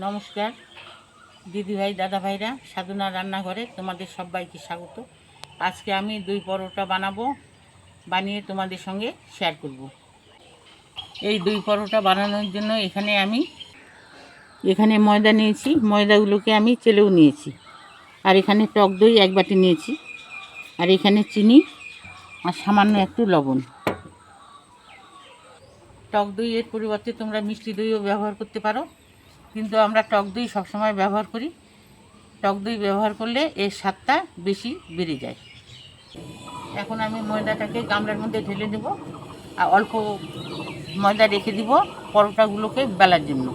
নমস্কার দিদিভাই দাদা ভাইরা, সাধনা রান্নাঘরে তোমাদের সবাইকে স্বাগত। আজকে আমি দই পরোটা বানাবো, বানিয়ে তোমাদের সঙ্গে শেয়ার করব। এই দই পরোটা বানানোর জন্য এখানে ময়দা নিয়েছি, ময়দাগুলোকে আমি চেলেও নিয়েছি। আর এখানে টক দই 1 বাটি নিয়েছি। আর এখানে চিনি আর সামান্য একটু লবণ। টক দইয়ের পরিবর্তে তোমরা মিষ্টি দইও ব্যবহার করতে পারো, কিন্তু আমরা টক দই সবসময় ব্যবহার করি। টক দই ব্যবহার করলে এর স্বাদটা বেশি বেড়ে যায়। এখন আমি ময়দাটাকে গামলার মধ্যে ঢেলে দেব আর অল্প ময়দা রেখে দিব পরোটাগুলোকে বেলার জন্য।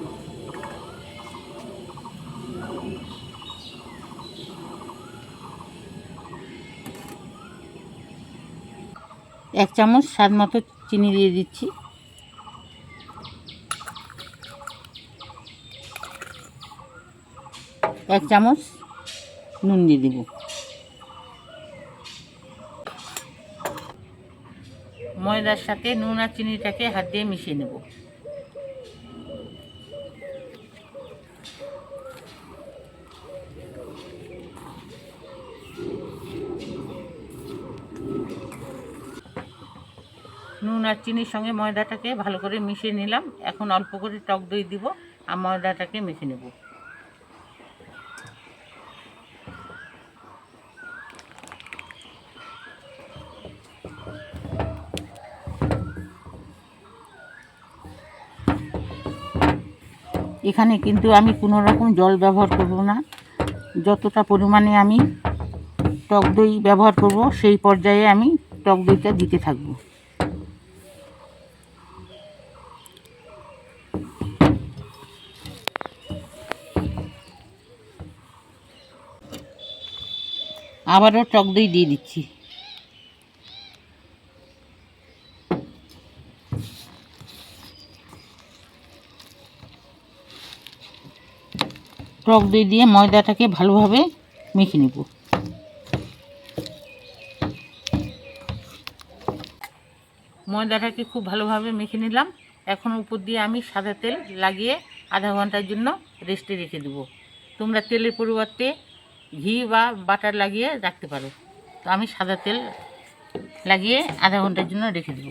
এক চামচ স্বাদ মতো চিনি দিয়ে দিচ্ছি। এক চামচ নুন দিয়ে দেব। ময়দার সাথে নুন আর চিনিটাকে হাত দিয়ে মিশিয়ে নেব। নুন আর চিনির সঙ্গে ময়দাটাকে ভালো করে মিশিয়ে নিলাম। এখন অল্প করে টক দই দিব আর ময়দাটাকে মেখে নেব। এখানে কিন্তু আমি কোনো রকম জল ব্যবহার করব না। যতটা পরিমাণে আমি টক দই ব্যবহার করব সেই পর্যায়ে আমি টক দইটা দিতে থাকব। আবারও টক দই দিয়ে দিচ্ছি। টক দই দিয়ে ময়দাটাকে ভালোভাবে মেখে নেব। ময়দাটাকে খুব ভালোভাবে মেখে নিলাম। এখন উপর দিয়ে আমি সাদা তেল লাগিয়ে আধা ঘন্টার জন্য রেস্টে রেখে দেব। তোমরা তেলের পরিবর্তে ঘি বা বাটার লাগিয়ে রাখতে পারো। তো আমি সাদা তেল লাগিয়ে আধা ঘন্টার জন্য রেখে দেব।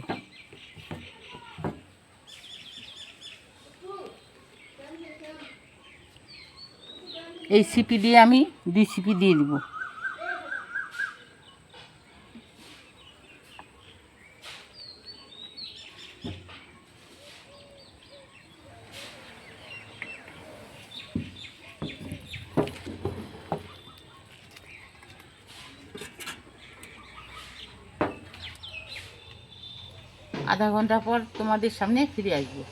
এই সিপি দিয়ে আমি 2 সিপি দিয়ে দেব। আধা ঘন্টা পর তোমাদের সামনে ফিরে আসবো।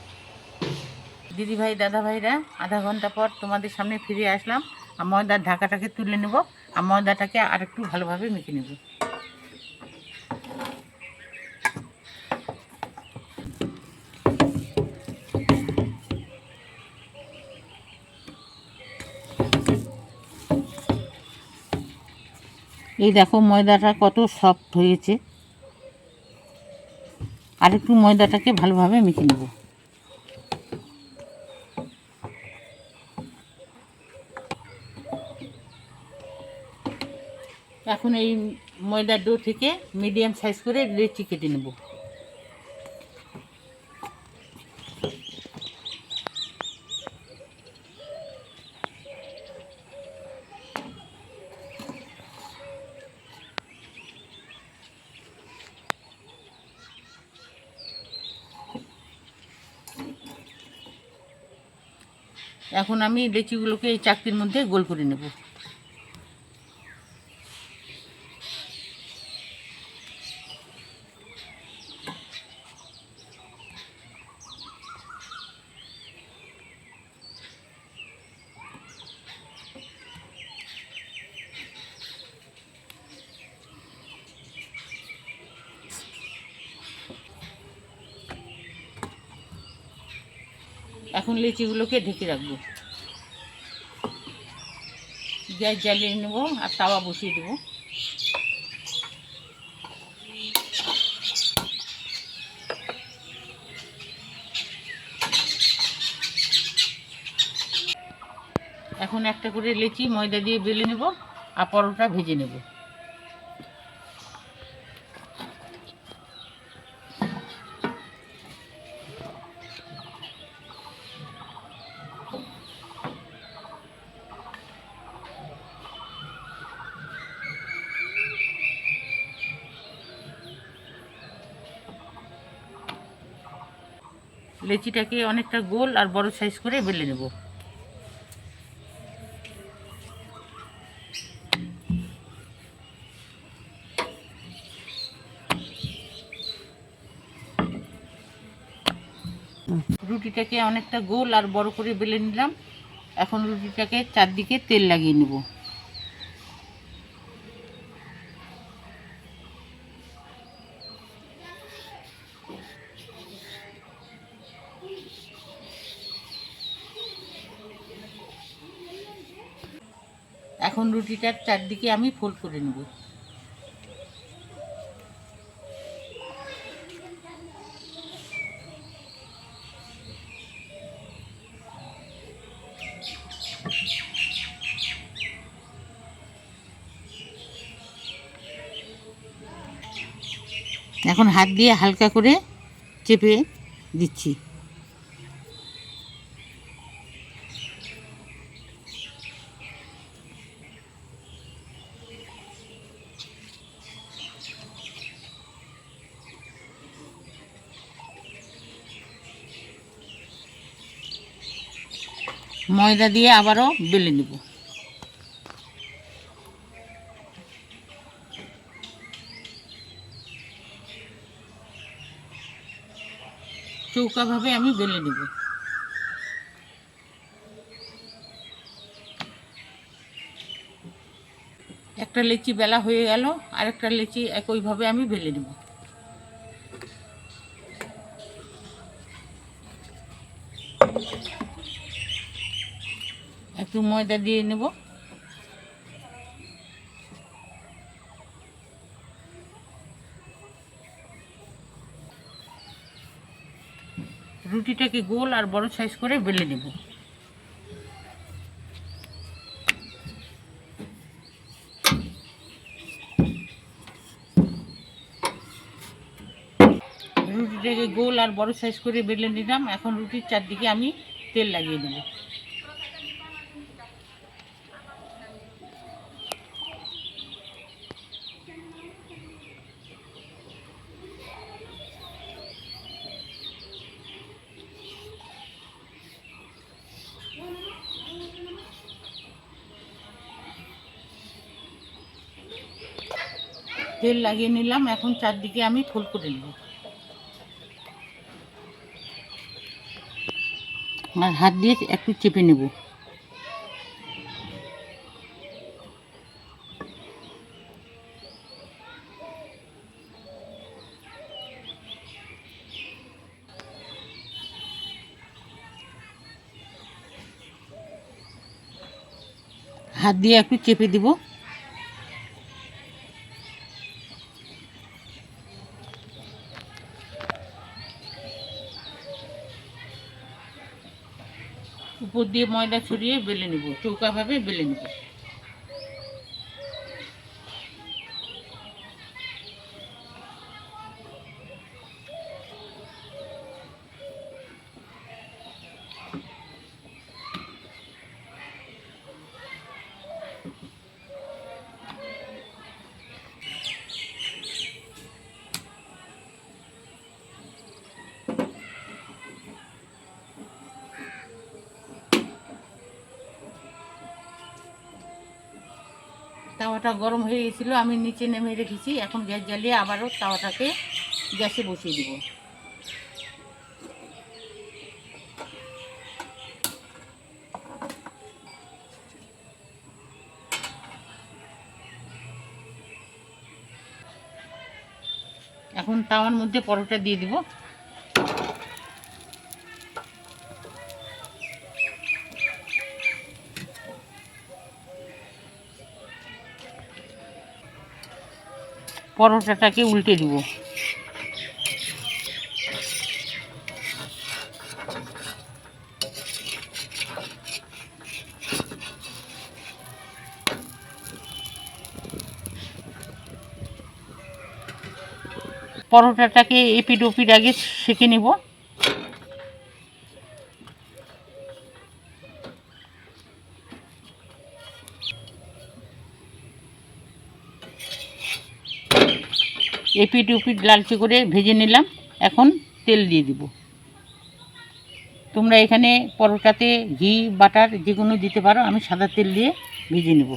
দিদিভাই দাদা ভাইরা, আধা ঘন্টা পর তোমাদের সামনে ফিরে আসলাম। আর ময়দার ঢাকাটাকে তুলে নেব আর ময়দাটাকে আর একটু ভালোভাবে মেখে নেব। এই দেখো ময়দাটা কত সফট হয়েছে। আর একটু ময়দাটাকে ভালোভাবে মেখে নেব। এখন এই ময়দার ডো থেকে মিডিয়াম সাইজ করে লেচি কেটে নেব। এখন আমি লেচিগুলোকে এই চাকতির মধ্যে গোল করে নেব। এখন লেচিগুলোকে ঢেকে রাখবো। গ্যাস জ্বালিয়ে নেব আর তাওয়া বসিয়ে দেবো। এখন একটা করে লেচি ময়দা দিয়ে বেলে নেব আর পরোটা ভেজে নেব। লেচিটাকে অনেকটা গোল আর বড় সাইজ করে বেলে নেব। রুটিটাকে অনেকটা গোল আর বড় করে বেলে নিলাম। এখন রুটিটাকে চারদিকে তেল লাগিয়ে নেব। এখন রুটিটার চারদিকে আমি ফোল্ড করে নেব। এখন হাত দিয়ে হালকা করে চেপে দিচ্ছি। ময়দা দিয়ে আবারও বেলে নেব। চৌকাভাবে আমি বেলে নেব। একটা লেচি বেলা হয়ে গেল, আরেকটা লেচি একইভাবে আমি বেলে নেব। একটু ময়দা দিয়ে নেব। রুটিটাকে গোল আর বড় সাইজ করে বেলে নেব। রুটিটাকে গোল আর বড় সাইজ করে বেলে নিলাম। এখন রুটির চারদিকে আমি তেল লাগিয়ে নেব। তেল লাগিয়ে নিলাম। এখন চারদিকে আমি ফোল্ড করে নেব আর হাত দিয়ে একটু চেপে নেব। হাত দিয়ে একটু চেপে দেব। উপর দিয়ে ময়দা ছড়িয়ে বেলে নেব, চৌকাভাবে বেলে নেব। তাওয়াটা গরম হয়ে গেছিলো, আমি নিচে নেমে রেখেছি। এখন গ্যাস জ্বালিয়ে আবারও তাওয়াটাকে গ্যাসে বসিয়ে দিব। এখন তাওয়ার মধ্যে পরোটা দিয়ে দিব। পরোটাটাকে উল্টে দিব। পরোটাটাকে এপিট ওপিট আগে সেঁকে নেব। এপিট ওপিট লালচে করে ভেজে নিলাম। এখন তেল দিয়ে দিব। তোমরা এখানে পরোটাতে ঘি বাটার যে কোনো দিতে পারো, আমি সাদা তেল দিয়ে ভেজে নেব।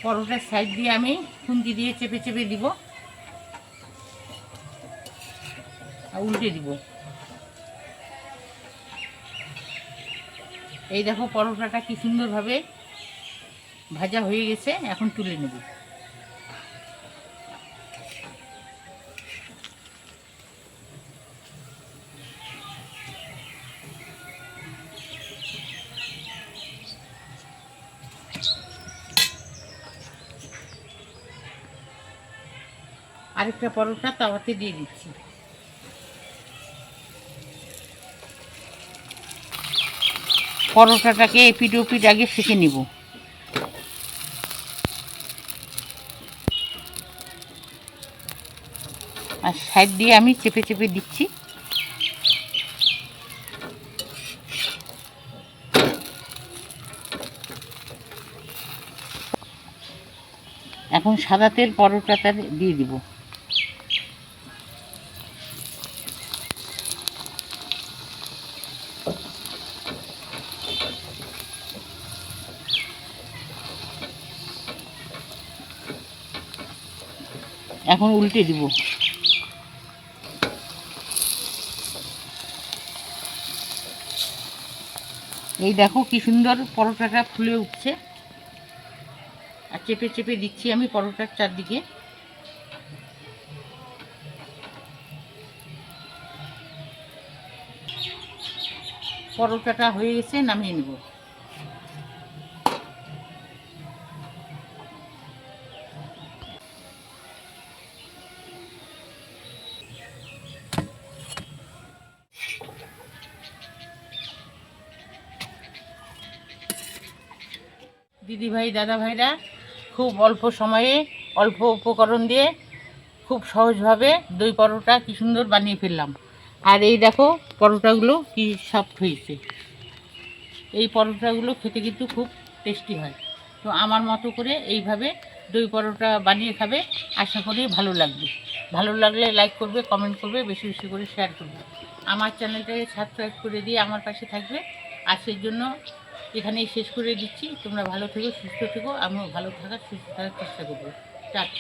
পরোটার সাইড দিয়ে আমি খুন্তি দিয়ে চেপে চেপে দিব আর উল্টে দিব। এই দেখো পরোটাটা কি সুন্দরভাবে ভাজা হয়ে গেছে। এখন তুলে নেব। আরেকটা পরোটা তাওয়াতে দিয়ে দিচ্ছি। পরোটাটাকে এপিট ওপিট আগে সেঁকে নেব। আর সাইড দিয়ে আমি চেপে চেপে দিচ্ছি। এখন সাদা তেল পরোটাটা দিয়ে দিব। এখন উল্টে দিব। এই দেখো কি সুন্দর পরোটাটা ফুলে উঠছে। আর চেপে চেপে দিচ্ছি আমি পরোটার চারদিকে। পরোটাটা হয়ে গেছে, নামিয়ে নেব। দিদি ভাই দাদা ভাইরা খুব অল্প সময়ে অল্প উপকরণ দিয়ে খুব সহজভাবে দই পরোটা কি সুন্দর বানিয়ে ফেললাম। আর এই দেখো পরোটাগুলো কি সফট হয়েছে। এই পরোটাগুলো খেতে কিন্তু খুব টেস্টি হয়। তো আমার মতো করে এইভাবে দই পরোটা বানিয়ে খাবে, আশা করি ভালো লাগবে। ভালো লাগলে লাইক করবে, কমেন্ট করবে, বেশি বেশি করে শেয়ার করবে। আমার চ্যানেলটাকে সাবস্ক্রাইব করে দিয়ে আমার পাশে থাকবে। আর সেই জন্য এখানেই শেষ করে দিচ্ছি। তোমরা ভালো থেকো, সুস্থ থেকো, আমিও ভালো থাকার সুস্থ থাকার চেষ্টা করবো। টাটা।